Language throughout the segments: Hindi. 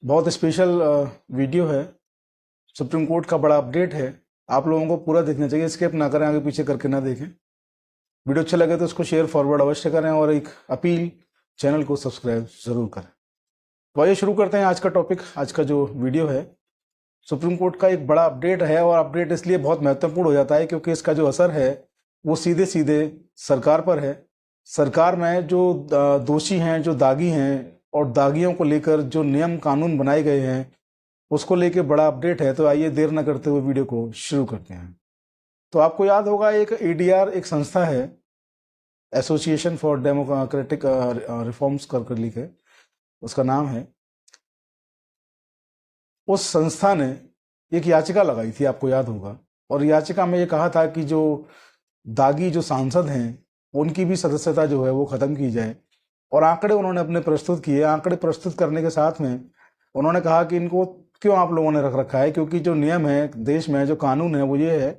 बहुत स्पेशल वीडियो है। सुप्रीम कोर्ट का बड़ा अपडेट है। आप लोगों को पूरा देखना चाहिए, स्किप ना करें, आगे पीछे करके ना देखें। वीडियो अच्छा लगे तो उसको शेयर फॉरवर्ड अवश्य करें और एक अपील, चैनल को सब्सक्राइब जरूर करें। तो आइए शुरू करते हैं आज का टॉपिक। आज का जो वीडियो है, सुप्रीम कोर्ट का एक बड़ा अपडेट है और अपडेट इसलिए बहुत महत्वपूर्ण हो जाता है क्योंकि इसका जो असर है वो सीधे सीधे सरकार पर है। सरकार में जो दोषी हैं, जो दागी हैं और दागियों को लेकर जो नियम कानून बनाए गए हैं उसको लेके बड़ा अपडेट है। तो आइए देर न करते हुए वीडियो को शुरू करते हैं। तो आपको याद होगा, एक एडीआर एक संस्था है, एसोसिएशन फॉर डेमोक्रेटिक रिफॉर्म्स कर लिखे उसका नाम है। उस संस्था ने एक याचिका लगाई थी, आपको याद होगा, और याचिका में ये कहा था कि जो दागी जो सांसद हैं उनकी भी सदस्यता जो है वो खत्म की जाए। और आंकड़े उन्होंने अपने प्रस्तुत किए। आंकड़े प्रस्तुत करने के साथ में उन्होंने कहा कि इनको क्यों आप लोगों ने रख रखा है, क्योंकि जो नियम है देश में, जो कानून है वो ये है,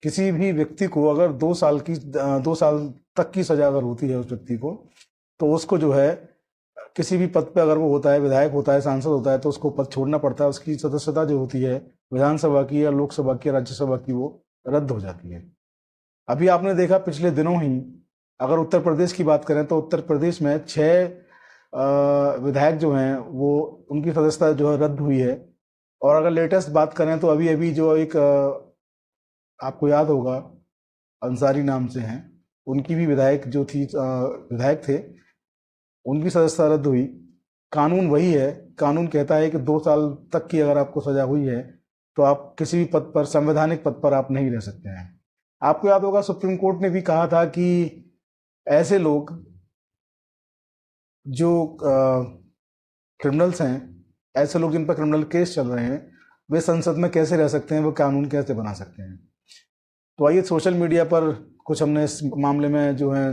किसी भी व्यक्ति को अगर 2 साल तक की सजा अगर होती है उस व्यक्ति को, तो उसको जो है किसी भी पद पे अगर वो होता है, विधायक होता है, सांसद होता है, तो उसको पद छोड़ना पड़ता है। उसकी सदस्यता जो होती है विधानसभा की या लोकसभा की या राज्यसभा की, वो रद्द हो जाती है। अभी आपने देखा पिछले दिनों ही, अगर उत्तर प्रदेश की बात करें तो उत्तर प्रदेश में 6 विधायक जो हैं वो, उनकी सदस्यता जो है रद्द हुई है। और अगर लेटेस्ट बात करें तो अभी अभी जो एक आपको याद होगा, अंसारी नाम से हैं, उनकी भी विधायक जो थी, विधायक थे, उनकी सदस्यता रद्द हुई। कानून वही है। कानून कहता है कि 2 साल तक की अगर आपको सजा हुई है तो आप किसी भी पद पर, संवैधानिक पद पर आप नहीं रह सकते हैं। आपको याद होगा सुप्रीम कोर्ट ने भी कहा था कि ऐसे लोग जो क्रिमिनल्स हैं, ऐसे लोग जिन पर क्रिमिनल केस चल रहे हैं, वे संसद में कैसे रह सकते हैं, वो कानून कैसे बना सकते हैं। तो आइए, सोशल मीडिया पर कुछ हमने इस मामले में जो है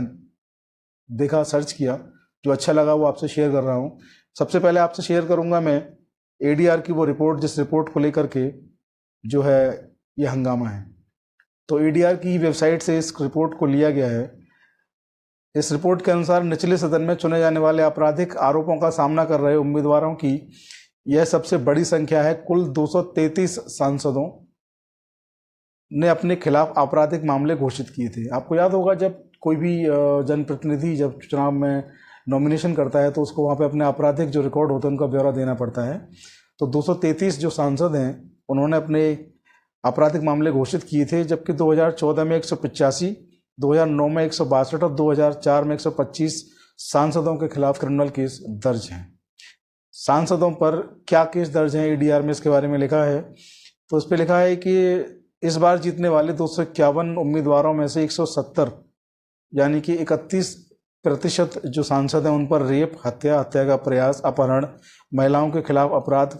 देखा, सर्च किया, जो अच्छा लगा वो आपसे शेयर कर रहा हूँ। सबसे पहले आपसे शेयर करूंगा मैं एडीआर की वो रिपोर्ट, जिस रिपोर्ट को लेकर के जो है ये हंगामा है। तो एडीआर की वेबसाइट से इस रिपोर्ट को लिया गया है। इस रिपोर्ट के अनुसार निचले सदन में चुने जाने वाले आपराधिक आरोपों का सामना कर रहे उम्मीदवारों की यह सबसे बड़ी संख्या है। कुल 233 सांसदों ने अपने खिलाफ आपराधिक मामले घोषित किए थे। आपको याद होगा, जब कोई भी जनप्रतिनिधि जब चुनाव में नॉमिनेशन करता है तो उसको वहाँ पे अपने आपराधिक जो रिकॉर्ड होते हैं उनका ब्यौरा देना पड़ता है। तो 233 जो सांसद हैं उन्होंने अपने आपराधिक मामले घोषित किए थे, जबकि 2014 में 185, 2009 में 162 और 2004 में 125 सांसदों के खिलाफ क्रिमिनल केस दर्ज हैं। सांसदों पर क्या केस दर्ज हैं एडीआर में, इसके बारे में लिखा है। तो उस पर लिखा है कि इस बार जीतने वाले 251 उम्मीदवारों में से 170 यानी कि 31% जो सांसद हैं उन पर रेप, हत्या का प्रयास, अपहरण, महिलाओं के खिलाफ अपराध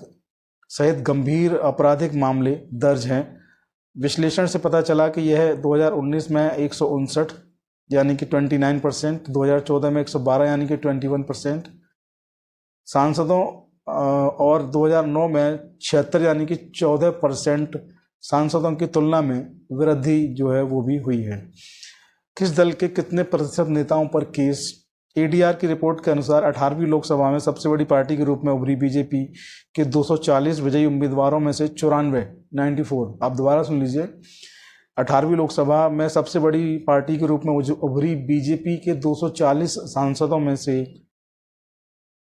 सहित गंभीर आपराधिक मामले दर्ज हैं। विश्लेषण से पता चला कि यह 2019 में 159 यानी कि 29%, 2014 में 112 यानी कि 21% सांसदों और 2009 में 76 यानी कि 14% सांसदों की तुलना में वृद्धि जो है वो भी हुई है। किस दल के कितने प्रतिशत नेताओं पर केस? एडीआर की रिपोर्ट के अनुसार 18वीं लोकसभा में सबसे बड़ी पार्टी के रूप में उभरी बीजेपी के 240 विजयी उम्मीदवारों में से 94, आप दोबारा सुन लीजिए, 18वीं लोकसभा में सबसे बड़ी पार्टी के रूप में उभरी बीजेपी के 240 सांसदों में से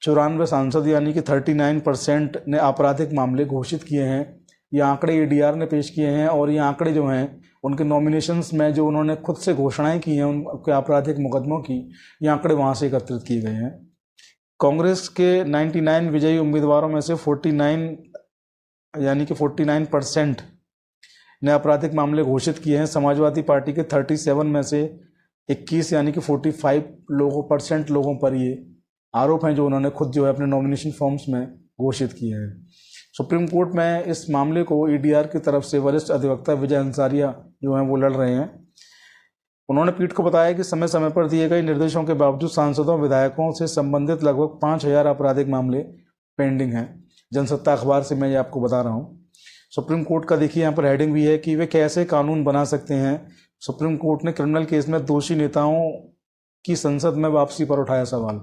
94 सांसद यानी कि 39% ने आपराधिक मामले घोषित किए हैं। ये आंकड़े एडीआर ने पेश किए हैं और ये आंकड़े जो हैं उनके नॉमिनेशंस में जो उन्होंने खुद से घोषणाएं की हैं उनके आपराधिक मुकदमों की, ये आंकड़े वहाँ से एकत्रित किए गए हैं। कांग्रेस के 99 विजयी उम्मीदवारों में से 49 यानी कि 49% ने आपराधिक मामले घोषित किए हैं। समाजवादी पार्टी के 37 में से 21 यानी कि 45% लोगों पर ये आरोप हैं जो उन्होंने खुद जो है अपने नॉमिनेशन फॉर्म्स में घोषित किए हैं। सुप्रीम कोर्ट में इस मामले को ईडीआर की तरफ से वरिष्ठ अधिवक्ता विजय अंसारिया जो हैं वो लड़ रहे हैं। उन्होंने पीठ को बताया कि समय समय पर दिए गए निर्देशों के बावजूद सांसदों, विधायकों से संबंधित लगभग 5000 आपराधिक मामले पेंडिंग हैं। जनसत्ता अखबार से मैं ये आपको बता रहा हूँ। सुप्रीम कोर्ट का देखिए यहाँ पर हेडिंग भी है कि वे कैसे कानून बना सकते हैं। सुप्रीम कोर्ट ने क्रिमिनल केस में दोषी नेताओं की संसद में वापसी पर उठाया सवाल।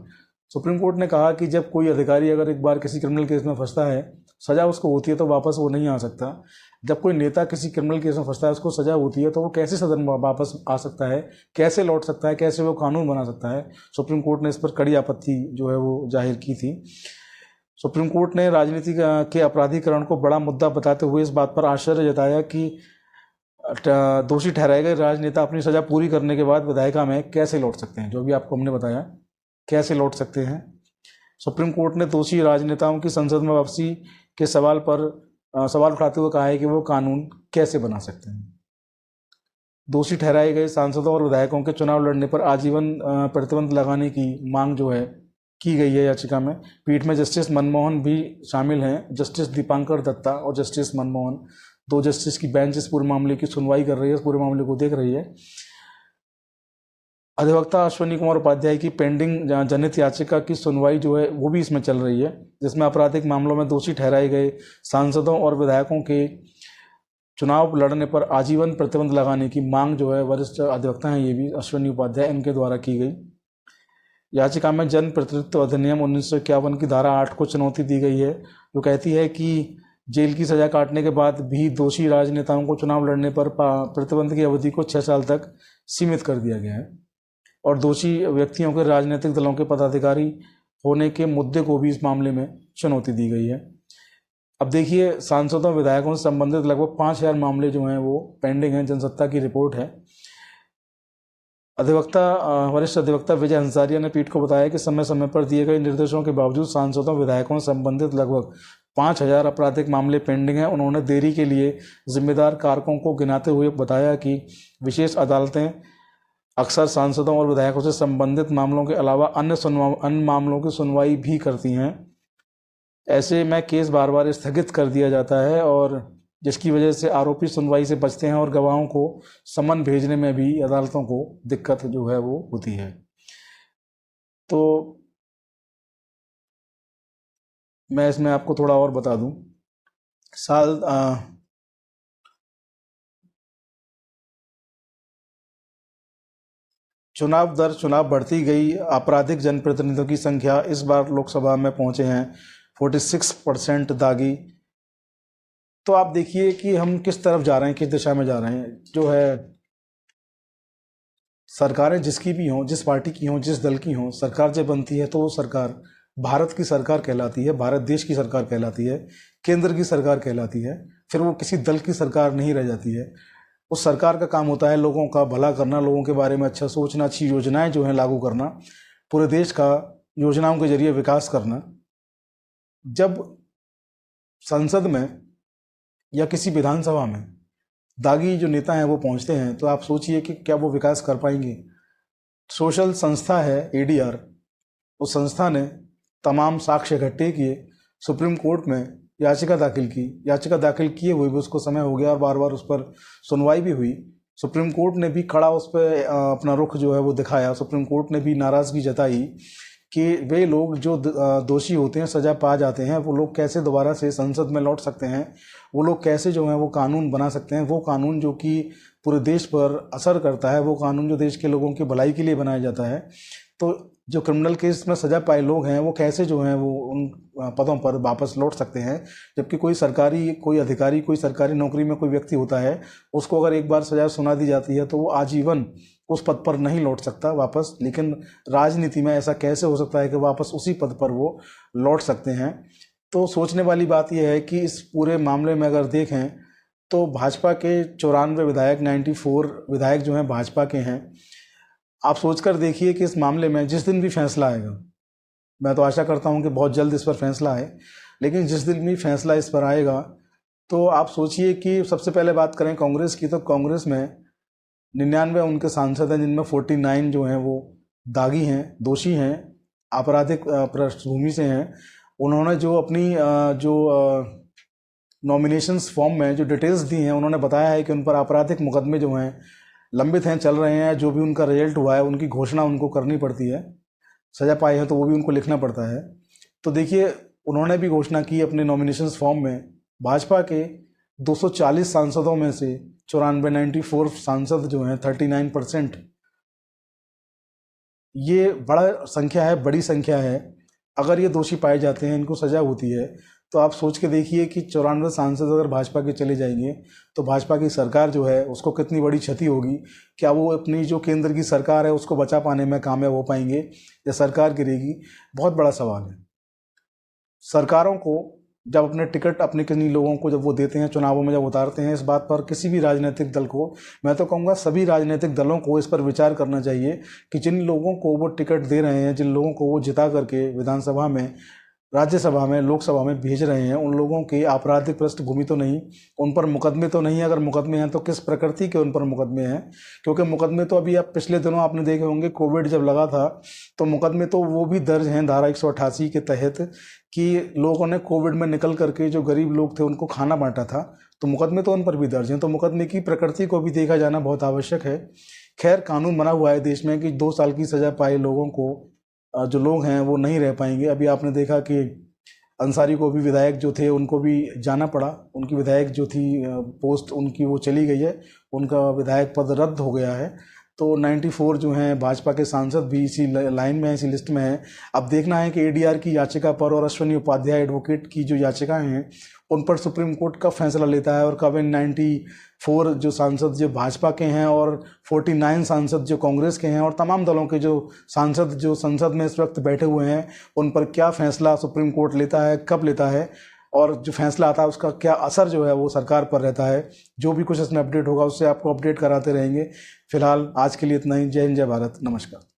सुप्रीम कोर्ट ने कहा कि जब कोई अधिकारी अगर एक बार किसी क्रिमिनल केस में फंसता है, सज़ा उसको होती है, तो वापस वो नहीं आ सकता। जब कोई नेता किसी क्रिमिनल केस में फंसता है, उसको सज़ा होती है, तो वो कैसे सदन में वापस आ सकता है, कैसे लौट सकता है, कैसे वो कानून बना सकता है। सुप्रीम कोर्ट ने इस पर कड़ी आपत्ति जो है वो जाहिर की थी। सुप्रीम कोर्ट ने राजनीति के अपराधीकरण को बड़ा मुद्दा बताते हुए इस बात पर आश्चर्य जताया कि दोषी ठहराए गए राजनेता अपनी सज़ा पूरी करने के बाद विधायिका में कैसे लौट सकते हैं, जो भी आपको हमने बताया, कैसे लौट सकते हैं। सुप्रीम कोर्ट ने दोषी राजनेताओं की संसद में वापसी के सवाल उठाते हुए कहा है कि वो कानून कैसे बना सकते हैं। दोषी ठहराए गए सांसदों और विधायकों के चुनाव लड़ने पर आजीवन प्रतिबंध लगाने की मांग जो है की गई है याचिका में। पीठ में जस्टिस मनमोहन भी शामिल हैं। जस्टिस दीपांकर दत्ता और जस्टिस मनमोहन, 2 जस्टिस की बेंच इस पूरे मामले की सुनवाई कर रही है, इस पूरे मामले को देख रही है। अधिवक्ता अश्विनी कुमार उपाध्याय की पेंडिंग जनहित याचिका की सुनवाई जो है वो भी इसमें चल रही है, जिसमें आपराधिक मामलों में दोषी ठहराए गए सांसदों और विधायकों के चुनाव लड़ने पर आजीवन प्रतिबंध लगाने की मांग जो है वरिष्ठ अधिवक्ता हैं, ये भी अश्विनी उपाध्याय, इनके द्वारा की गई। याचिका में जन प्रतिनिधित्व अधिनियम 1951 की धारा 8 को चुनौती दी गई है, जो कहती है कि जेल की सजा काटने के बाद भी दोषी राजनेताओं को चुनाव लड़ने पर प्रतिबंध की अवधि को 6 साल तक सीमित कर दिया गया है, और दोषी व्यक्तियों के राजनीतिक दलों के पदाधिकारी होने के मुद्दे को भी इस मामले में चुनौती दी गई है। अब देखिए, सांसदों विधायकों से संबंधित लगभग 5000 मामले जो हैं वो पेंडिंग हैं। जनसत्ता की रिपोर्ट है। वरिष्ठ अधिवक्ता विजय हंसारिया ने पीठ को बताया कि समय समय पर दिए गए निर्देशों के बावजूद सांसदों विधायकों से संबंधित लगभग 5000 आपराधिक मामले पेंडिंग हैं। उन्होंने देरी के लिए जिम्मेदार कारकों को गिनाते हुए बताया कि विशेष अदालतें अक्सर सांसदों और विधायकों से संबंधित मामलों के अलावा अन्य मामलों की सुनवाई भी करती हैं। ऐसे में केस बार बार स्थगित कर दिया जाता है, और जिसकी वजह से आरोपी सुनवाई से बचते हैं और गवाहों को समन भेजने में भी अदालतों को दिक्कत जो है वो होती है। तो मैं इसमें आपको थोड़ा और बता दूं, चुनाव दर चुनाव बढ़ती गई। आपराधिक जनप्रतिनिधियों की संख्या इस बार लोकसभा में पहुंचे हैं 46% दागी। तो आप देखिए कि हम किस तरफ जा रहे हैं, किस दिशा में जा रहे हैं। जो है, सरकारें जिसकी भी हों, जिस पार्टी की हों, जिस दल की हों, सरकार जब बनती है तो वो सरकार भारत की सरकार कहलाती है, भारत देश की सरकार कहलाती है, केंद्र की सरकार कहलाती है। फिर वो किसी दल की सरकार नहीं रह जाती है। उस सरकार का काम होता है लोगों का भला करना, लोगों के बारे में अच्छा सोचना, अच्छी योजनाएं जो हैं लागू करना, पूरे देश का योजनाओं के जरिए विकास करना। जब संसद में या किसी विधानसभा में दागी जो नेता हैं वो पहुंचते हैं, तो आप सोचिए कि क्या वो विकास कर पाएंगे। सोशल संस्था है ADR, उस संस्था ने तमाम साक्ष्य इकट्ठे किए, सुप्रीम कोर्ट में याचिका दाखिल किए हुए भी उसको समय हो गया, और बार बार उस पर सुनवाई भी हुई। सुप्रीम कोर्ट ने भी कड़ा उस पर अपना रुख जो है वो दिखाया। सुप्रीम कोर्ट ने भी नाराज़गी जताई कि वे लोग जो दोषी होते हैं, सज़ा पा जाते हैं, वो लोग कैसे दोबारा से संसद में लौट सकते हैं, वो लोग कैसे जो हैं वो कानून बना सकते हैं, वो कानून जो कि पूरे देश पर असर करता है, वो कानून जो देश के लोगों की भलाई के लिए बनाया जाता है। तो जो क्रिमिनल केस में सजा पाए लोग हैं वो कैसे जो हैं वो उन पदों पर वापस लौट सकते हैं। जबकि कोई अधिकारी, कोई सरकारी नौकरी में कोई व्यक्ति होता है, उसको अगर एक बार सजा सुना दी जाती है तो वो आजीवन उस पद पर नहीं लौट सकता वापस। लेकिन राजनीति में ऐसा कैसे हो सकता है कि वापस उसी पद पर वो लौट सकते हैं। तो सोचने वाली बात यह है कि इस पूरे मामले में अगर देखें तो भाजपा के 94 विधायक, 94 विधायक जो हैं भाजपा के हैं। आप सोचकर देखिए कि इस मामले में जिस दिन भी फैसला आएगा, मैं तो आशा करता हूं कि बहुत जल्द इस पर फैसला आए, लेकिन जिस दिन भी फैसला इस पर आएगा तो आप सोचिए कि सबसे पहले बात करें कांग्रेस की, तो कांग्रेस में 99 उनके सांसद हैं, जिनमें 49 जो हैं वो दागी हैं, दोषी हैं, आपराधिक पृष्ठभूमि से हैं। उन्होंने जो अपनी नॉमिनेशंस फॉर्म में जो डिटेल्स दी हैं, उन्होंने बताया है कि उन पर आपराधिक मुकदमे जो हैं लंबित हैं, चल रहे हैं। जो भी उनका रिजल्ट हुआ है उनकी घोषणा उनको करनी पड़ती है, सजा पाई है तो वो भी उनको लिखना पड़ता है। तो देखिए, उन्होंने भी घोषणा की अपने नॉमिनेशंस फॉर्म में, भाजपा के 240 सांसदों में से 94 सांसद जो हैं 39% ये बड़ी संख्या है। अगर ये दोषी पाए जाते हैं, इनको सजा होती है, तो आप सोच के देखिए कि 94 सांसद अगर भाजपा के चले जाएंगे तो भाजपा की सरकार जो है उसको कितनी बड़ी क्षति होगी। क्या वो अपनी जो केंद्र की सरकार है उसको बचा पाने में कामयाब हो पाएंगे या सरकार गिरेगी? बहुत बड़ा सवाल है। सरकारों को जब अपने टिकट अपने किन्हीं लोगों को जब वो देते हैं, चुनावों में जब उतारते हैं, इस बात पर किसी भी राजनीतिक दल को, मैं तो कहूँगा सभी राजनीतिक दलों को इस पर विचार करना चाहिए कि जिन लोगों को वो टिकट दे रहे हैं, जिन लोगों को वो जिता करके विधानसभा में, राज्यसभा में, लोकसभा में भेज रहे हैं, उन लोगों की आपराधिक पृष्ठभूमि तो नहीं, उन पर मुकदमे तो नहीं, अगर मुकदमे हैं तो किस प्रकृति के उन पर मुकदमे हैं? क्योंकि मुकदमे तो अभी आप पिछले दिनों आपने देखे होंगे, कोविड जब लगा था तो मुकदमे तो वो भी दर्ज हैं धारा 188 के तहत कि लोगों ने कोविड में निकल करके जो गरीब लोग थे उनको खाना बांटा था, तो मुकदमे तो उन पर भी दर्ज हैं। तो मुकदमे की प्रकृति को भी देखा जाना बहुत आवश्यक है। खैर, कानून बना हुआ है देश में कि 2 साल की सजा पाए लोगों को जो लोग हैं वो नहीं रह पाएंगे। अभी आपने देखा कि अंसारी को भी, विधायक जो थे उनको भी जाना पड़ा, उनकी विधायक जो थी पोस्ट उनकी वो चली गई है, उनका विधायक पद रद्द हो गया है। तो 94 जो हैं भाजपा के सांसद भी इसी लाइन में है, इसी लिस्ट में है। अब देखना है कि एडीआर की याचिका पर और अश्विनी उपाध्याय एडवोकेट की जो याचिकाएं हैं उन पर सुप्रीम कोर्ट कब फैसला लेता है और कब इन 94 जो सांसद जो भाजपा के हैं और 49 सांसद जो कांग्रेस के हैं और तमाम दलों के जो सांसद जो संसद में इस वक्त बैठे हुए हैं, उन पर क्या फैसला सुप्रीम कोर्ट लेता है, कब लेता है, और जो फैसला आता है उसका क्या असर जो है वो सरकार पर रहता है। जो भी कुछ इसमें अपडेट होगा उससे आपको अपडेट कराते रहेंगे। फिलहाल आज के लिए इतना ही। जय हिंद, जय भारत, नमस्कार।